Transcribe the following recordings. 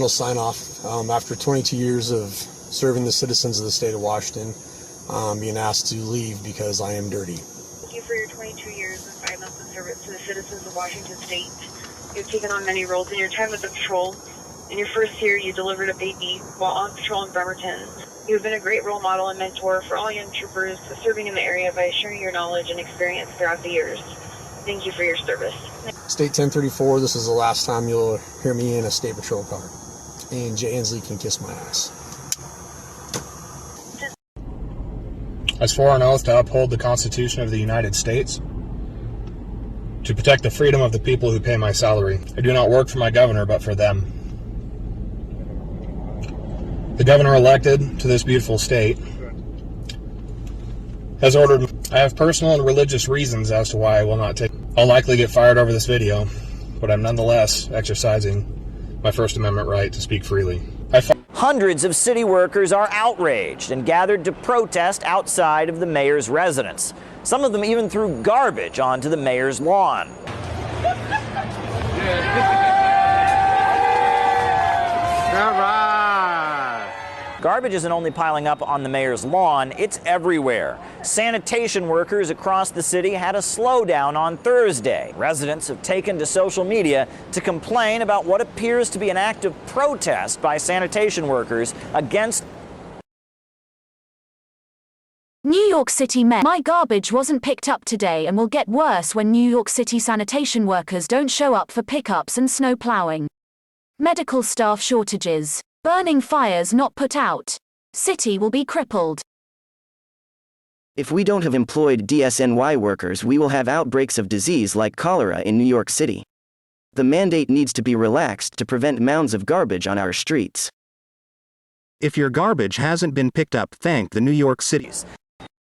final sign-off. After 22 years of serving the citizens of the state of Washington, being asked to leave because I am dirty. Thank you for your 22 years and 5 months of service to the citizens of Washington State. You've taken on many roles in your time with the patrol. In your first year, you delivered a baby while on patrol in Bremerton. You have been a great role model and mentor for all young troopers serving in the area by sharing your knowledge and experience throughout the years. Thank you for your service. State 1034, this is the last time you'll hear me in a state patrol car. And Jay Inslee can kiss my ass. I swore an oath to uphold the Constitution of the United States, to protect the freedom of the people who pay my salary. I do not work for my governor, but for them. The governor elected to this beautiful state has ordered. I have personal and religious reasons as to why I will not take. I'll likely get fired over this video, but I'm nonetheless exercising my First Amendment right to speak freely. Hundreds of city workers are outraged and gathered to protest outside of the mayor's residence. Some of them even threw garbage onto the mayor's lawn. All right. Garbage isn't only piling up on the mayor's lawn, it's everywhere. Sanitation workers across the city had a slowdown on Thursday. Residents have taken to social media to complain about what appears to be an act of protest by sanitation workers against New York City Mayor. My garbage wasn't picked up today and will get worse when New York City sanitation workers don't show up for pickups and snow plowing. Medical staff shortages. Burning fires not put out. City will be crippled. If we don't have employed DSNY workers, we will have outbreaks of disease like cholera in New York City. The mandate needs to be relaxed to prevent mounds of garbage on our streets. If your garbage hasn't been picked up, thank the New York City.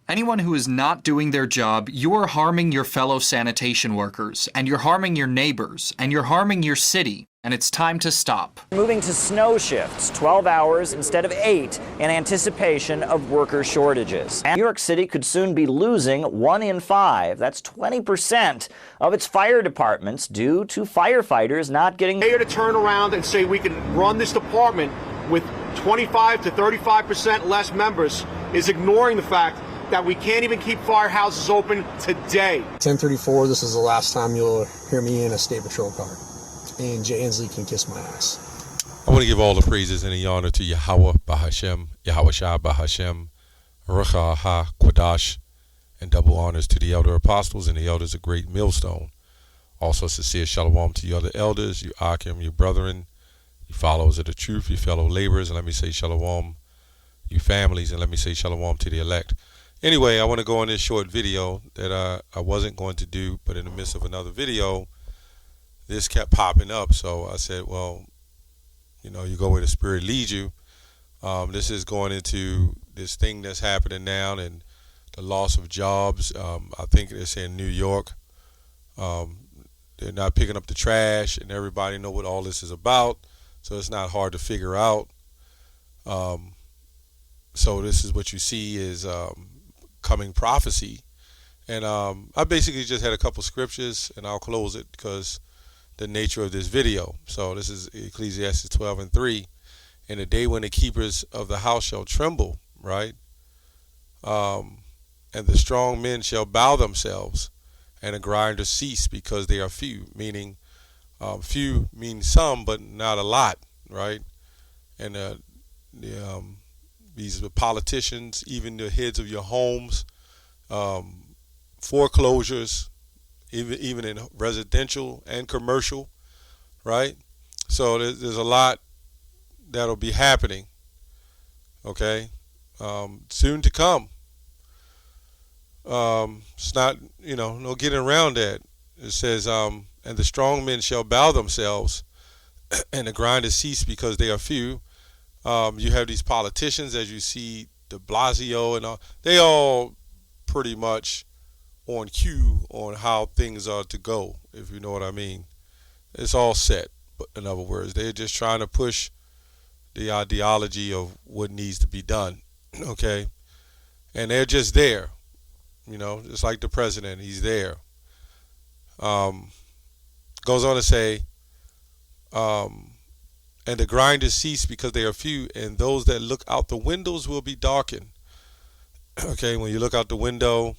Anyone who is not doing their job, you are harming your fellow sanitation workers, and you're harming your neighbors, and you're harming your city, and it's time to stop. Moving to snow shifts, 12 hours instead of 8, in anticipation of worker shortages. And New York City could soon be losing 1 in 5, that's 20% of its fire departments due to firefighters not getting... Here to turn around and say we can run this department with 25 to 35% less members is ignoring the fact that we can't even keep firehouses open today. 1034, this is the last time you'll hear me in a state patrol car. And Jay Inslee can kiss my ass. I want to give all the praises and the honor to Yahweh Bahashem, Yahweh Shah Bahashem, Rucha Ha Quadash, and double honors to the elder apostles and the elders of Great Millstone. Also sincere shalom to you other elders, you Akim, you brethren, you followers of the truth, you fellow laborers, and let me say shalom, you families, and let me say shalom to the elect. Anyway, I want to go on this short video that I wasn't going to do, but in the midst of another video, this kept popping up. So I said, well, you know, you go where the Spirit leads you. This is going into this thing that's happening now and the loss of jobs. I think they're saying New York. They're not picking up the trash, and everybody know what all this is about. So it's not hard to figure out. So this is what you see is coming prophecy. And I basically just had a couple scriptures, and I'll close it because the nature of this video. So this is Ecclesiastes 12:3. In the day when the keepers of the house shall tremble, right? And the strong men shall bow themselves, and the grinders cease because they are few. Meaning, few means some, but not a lot, right? And these politicians, even the heads of your homes, foreclosures, even in residential and commercial, right? So there's a lot that'll be happening, okay, soon to come. It's not, you know, no getting around that. It says, and the strong men shall bow themselves, and the grinders cease because they are few. You have these politicians, as you see, de Blasio and all, they all pretty much on cue on how things are to go, if you know what I mean. It's all set, but in other words, they're just trying to push the ideology of what needs to be done, okay? And they're just there, you know, just like the president, he's there. Goes on to say, and And the grinders cease because they are few, and those that look out the windows will be darkened. Okay, when you look out the window,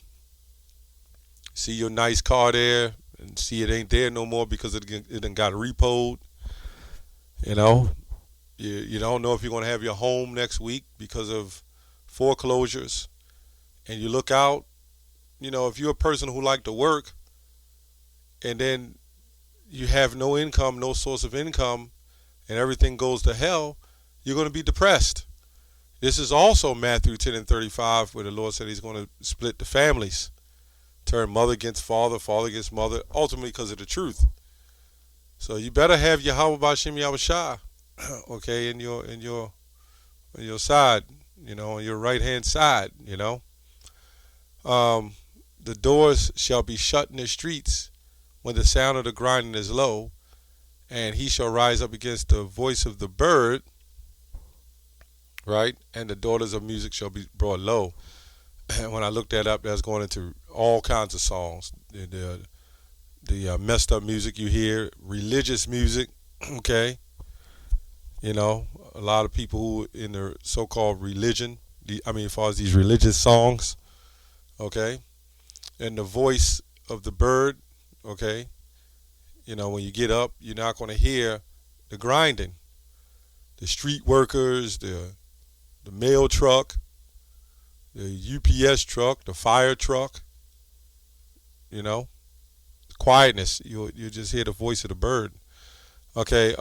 see your nice car there, and see it ain't there no more because it done got repoed. You know, you don't know if you're going to have your home next week because of foreclosures. And you look out, you know, if you're a person who like to work, and then you have no income, no source of income, and everything goes to hell, you're going to be depressed. This is also Matthew 10 and 35, where the Lord said he's going to split the families, turn mother against father, father against mother, ultimately because of the truth. So you better have Yahweh B'Shem Yahushua, okay, in your side, you know, on your right hand side, you know. The doors shall be shut in the streets when the sound of the grinding is low, and he shall rise up against the voice of the bird, right? And the daughters of music shall be brought low. And when I looked that up, that's going into all kinds of songs. The messed up music you hear, religious music, okay? You know, a lot of people who in their so-called religion, as far as these religious songs, okay? And the voice of the bird, okay? You know, when you get up, you're not going to hear the grinding. The street workers, the mail truck, the UPS truck, the fire truck, you know, the quietness. You just hear the voice of the bird. Okay,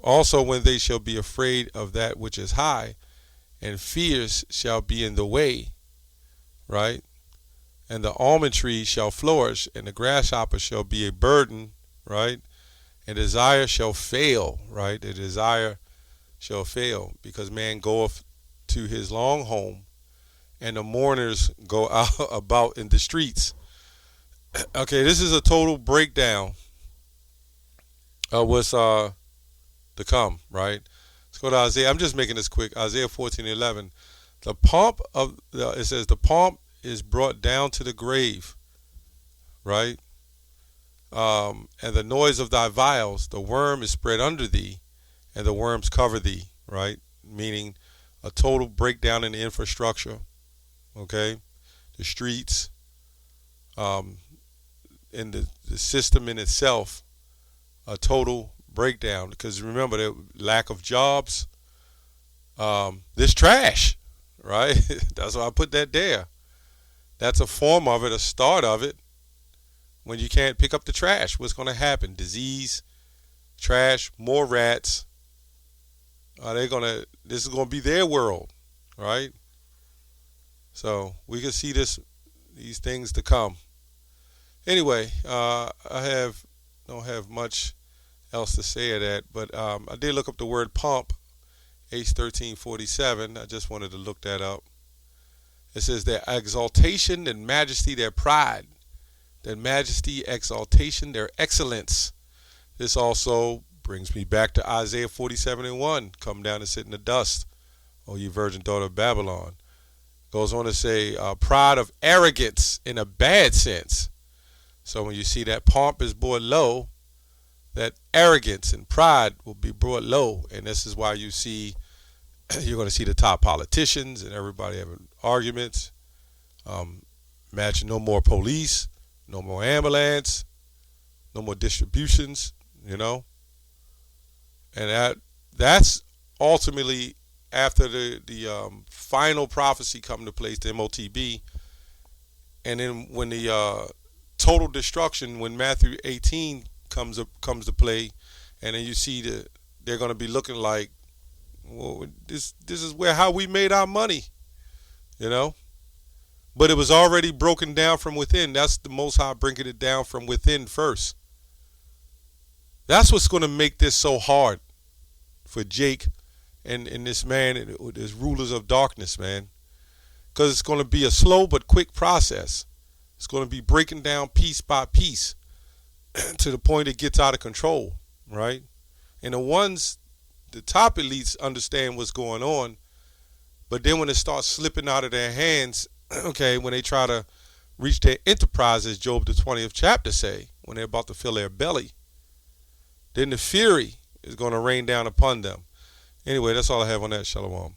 also when they shall be afraid of that which is high, and fears shall be in the way, right? And the almond tree shall flourish, and the grasshopper shall be a burden, right? And desire shall fail, right? The desire shall fail, because man goeth to his long home, and the mourners go out about in the streets. Okay, this is a total breakdown of what's to come, right? Let's go to Isaiah. I'm just making this quick. Isaiah 14:11. The pomp of it says the pomp is brought down to the grave, right? And the noise of thy vials, the worm is spread under thee, and the worms cover thee, right? Meaning a total breakdown in the infrastructure, okay? The streets, in the system in itself, a total breakdown. Because remember, the lack of jobs, this trash, right? That's why I put that there. That's a form of it, a start of it. When you can't pick up the trash, what's going to happen? Disease, trash, more rats. This is going to be their world, right? So we can see these things to come. Anyway, I don't have much else to say of that, but I did look up the word pomp, H1347. I just wanted to look that up. It says their exaltation and majesty, their pride, their majesty, exaltation, their excellence. This also brings me back to Isaiah 47:1. Come down and sit in the dust, O ye virgin daughter of Babylon. Goes on to say pride of arrogance in a bad sense. So when you see that pomp is brought low, that arrogance and pride will be brought low. And this is why you're going to see the top politicians and everybody having arguments. Imagine no more police, no more ambulance, no more distributions, you know. And that's ultimately after the final prophecy come to place, the MOTB. And then when the total destruction, when Matthew 18 comes to play, and then you see they're going to be looking like, well, this is how we made our money, you know. But it was already broken down from within. That's the Most High bringing it down from within first. That's what's going to make this so hard for Jake and this man and his rulers of darkness, man. Because it's going to be a slow but quick process. It's going to be breaking down piece by piece to the point it gets out of control, right? And the top elites understand what's going on, but then when it starts slipping out of their hands, okay, when they try to reach their enterprise, as Job the 20th chapter say, when they're about to fill their belly, then the fury is going to rain down upon them. Anyway, that's all I have on that. Shalom.